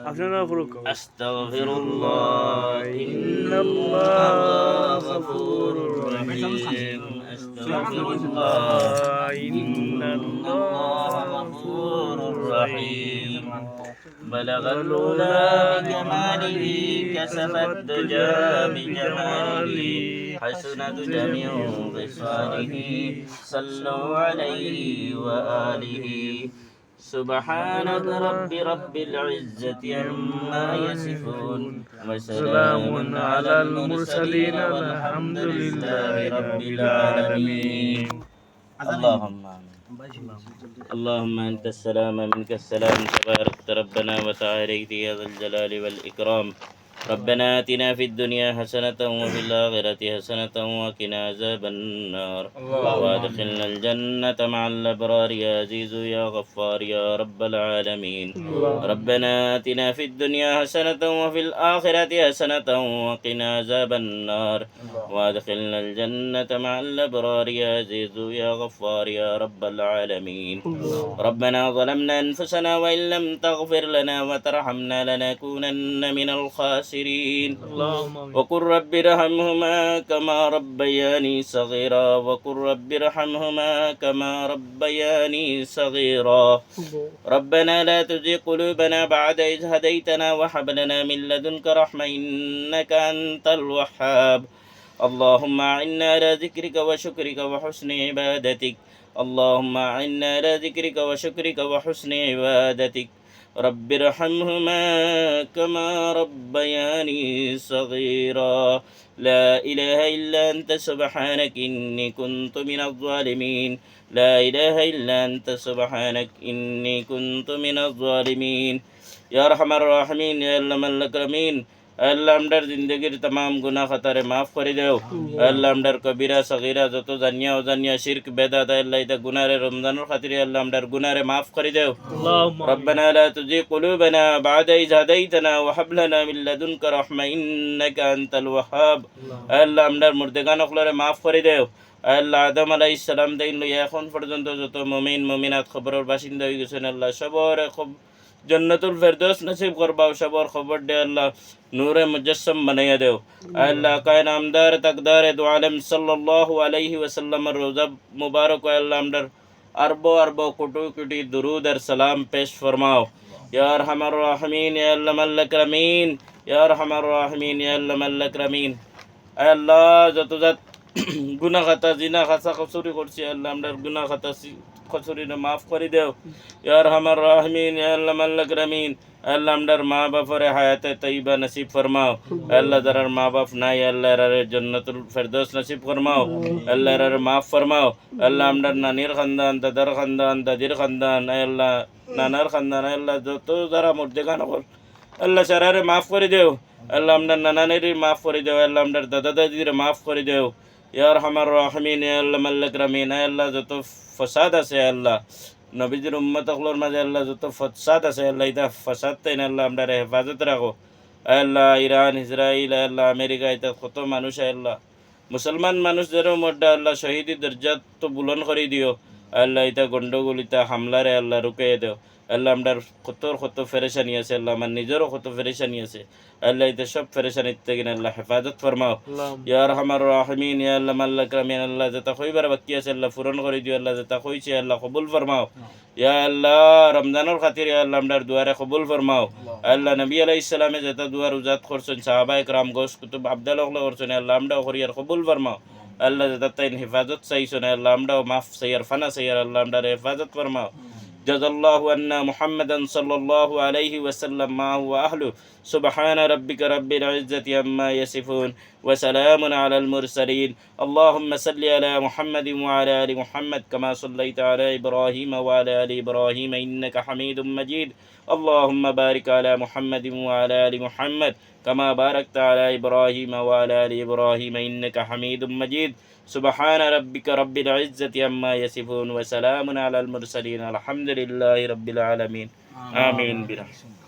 আপনারা ফুরুক আস্তাগফিরুল্লাহ ইন্নাল্লাহ ইন্নাল্লাহ গফুরুর রহিম আস্তাগফিরুল্লাহ ইন্নাল্লাহ গফুরুর রহিম بلغ العلا بكماله كسف الدجى بجماله حسنت جميع خصاله صلوا عليه وآله سبحان رب العزة عما يصفون وسلام على المرسلين والحمد لله رب العالمين اللهم اللهم أنت السلام منك السلام تبارك ربنا وتعاليت يا ذا الجلال والإكرام ربنا آتنا في الدنيا حسنة وفي الآخرة حسنة وقنا عذاب النار وادخلنا الجنة مع الأبرار يا عزيز يا غفار يا رب العالمين ربنا آتنا في الدنيا حسنة وفي الآخرة حسنة وقنا عذاب النار وادخلنا الجنة مع الأبرار يا عزيز يا غفار يا رب العالمين ربنا ظلمنا أنفسنا وإن لم تغفر لنا وترحمنا لنكونن من الخاسرين وقل رب ارحمهما كما ربياني صغيرا وقل رب ارحمهما كما ربياني صغيرا ربنا لا تزغ قلوبنا بعد إذ هديتنا وهب لنا من لدنك رحمة إنك أنت الوهاب اللهم أعنا على ذكرك وشكرك وحسن عبادتك اللهم أعنا على ذكرك وشكرك وحسن عبادتك رب ارحمهما كما ربياني صغيرا لا إله إلا أنت سبحانك إني كنت من الظالمين لا إله إلا أنت سبحانك إني كنت من الظالمين يا أرحم الراحمين يا الله من الأكرمين আল্লাহ আমরার জিন্দগির तमाम গুনাহ খাতারে মাফ করে দাও আল্লাহ আমরার কবিরা সগীরা যত জানিয়া অজানিয়া শিরক বেদাত আল্লাহ এটা গুনারে রমজানের খাতিরে আল্লাহ আমরার গুনারে মাফ করে দাও ربنا لا تزغ قلوبنا بعد إذ هديتنا وهب لنا من لدنك رحمة إنك أنت الوهاب আল্লাহ আমরার মুর্দেগান ওগুলোরে মাফ করে দাও আল্লাহ আদম আলাইহিস সালাম থেকে এখন পর্যন্ত যত মুমিন মুমিনাত খবরের বাসিন্দা হয়ে গেছেন আল্লাহ সবার খুব जन्नतुल फिरदौस नसीब करबा शबर खबर दे अल्लाह नूर मुजस्सम बनाया दे अल्लाह का नामदार तकदार दो आलम सल्लल्लाहु अलैहि वसल्लम रोज़ा मुबारक अल्लाह अंदर अरबो अरबो कुटु कुटी दुरूद और सलाम पेश फरमाओ या अरहमर राहिमीन या अल्लाह मल अकरमीन या अरहमर राहिमीन या अल्लाह मल अकरमीन अल्लाह जतो जत गुनाह खाता जिना खासा कसूरी करছি আল্লাহ আমরার গুনাহ খাতা কসুরিনে মাফ করে দাও ইয়া আরহামার রাহিমিন ইয়া আল্লাহ মাল আকরামিন আল্লাহ আমরার মা বাপরে হায়াতে তয়্যিবা নসিব ফরমাও আল্লাহ যারার মা বাপ নাই আল্লাহ এর জান্নাতুল ফেরদৌস নসিব ফরমাও আল্লাহ এর মাফ ফরমাও আল্লাহ আমরার নানির খানদান দাদার খানদান দাদির খানদান আল্লাহ নানার খানদান আল্লাহ যত যারা মুর্দেগান হল আল্লাহ সারারে মাফ করে দাও আল্লাহ আমরার নানানের মাফ করে দাও আল্লাহ আমরার দাদা দাদির মাফ করে দাও ইয়া আরহামার রাহিমিন ইয়া আল্লাহ মাল আকরামিন আল্লাহ যত ফসাদ আছে আল্লাহ নবীজির উম্মত হলোর মাঝে আল্লাহ যত ফসাদ আছে আল্লাহ এটা ফসাদ তাই আল্লাহ আমরা হেফাজত রাখো আল্লাহ ইরান ইসরায়েল আল্লাহ আমেরিকা এটা কত মানুষ আল্লাহ মুসলমান মানুষদেরও মধ্যে আল্লাহ শহীদি দরজাত তো বুলন করে দিও আল্লাহ এটা গন্ডগোল এটা হামলারে আল্লাহ রুকে দেও আল্লাহ আমরার কত ফেরেশানি আছে আল্লাহ আমার নিজেরও কত ফেরেশানি আছে আল্লাহ এটা সব ফেরেশানির থেকে আল্লাহ হেফাজত ফরমাও ইয়া আরহামার রাহিমিন ইয়া আল্লাহ মাল আকরামিন আল্লাহ যেটা কইবার বাকি আছে আল্লাহ পূরণ করে দিও আল্লাহ যেটা কইছে আল্লাহ কবুল ফরমাও ইয়া আল্লাহ রমজানের খাতিরে আল্লাহ আমরার দুয়ারে কবুল ফরমাও আল্লাহ নবী আলাইহিস সালামে যেটা দুয়ার উজাত করছেন সাহাবায়ে کرام গোস কুতুব আব্দুল ওগলা করছেন আল্লাহ আমরাও করিয়ার কবুল ফরমাও আল্লাহ যেটা তাইন হেফাজত চাইছেন আল্লাহ আমরাও মাফ সাইয়ার ফানা সাইয়ার আল্লাহ আমরার হেফাজত ফরমাও جزا الله أن محمدا صلى الله عليه وسلم معه وأهله سبحان ربك رب العزة عما يصفون وسلام على المرسلين اللهم صل على محمد وعلى آل محمد كما صليت على إبراهيم وعلى آل إبراهيم إنك حميد مجيد اللهم بارك على محمد وعلى آل محمد كما باركت على إبراهيم وعلى آل إبراهيم إنك حميد مجيد سبحان ربك رب العزة عما يصفون وسلام على المرسلين الحمد لله رب العالمين آمين برحمته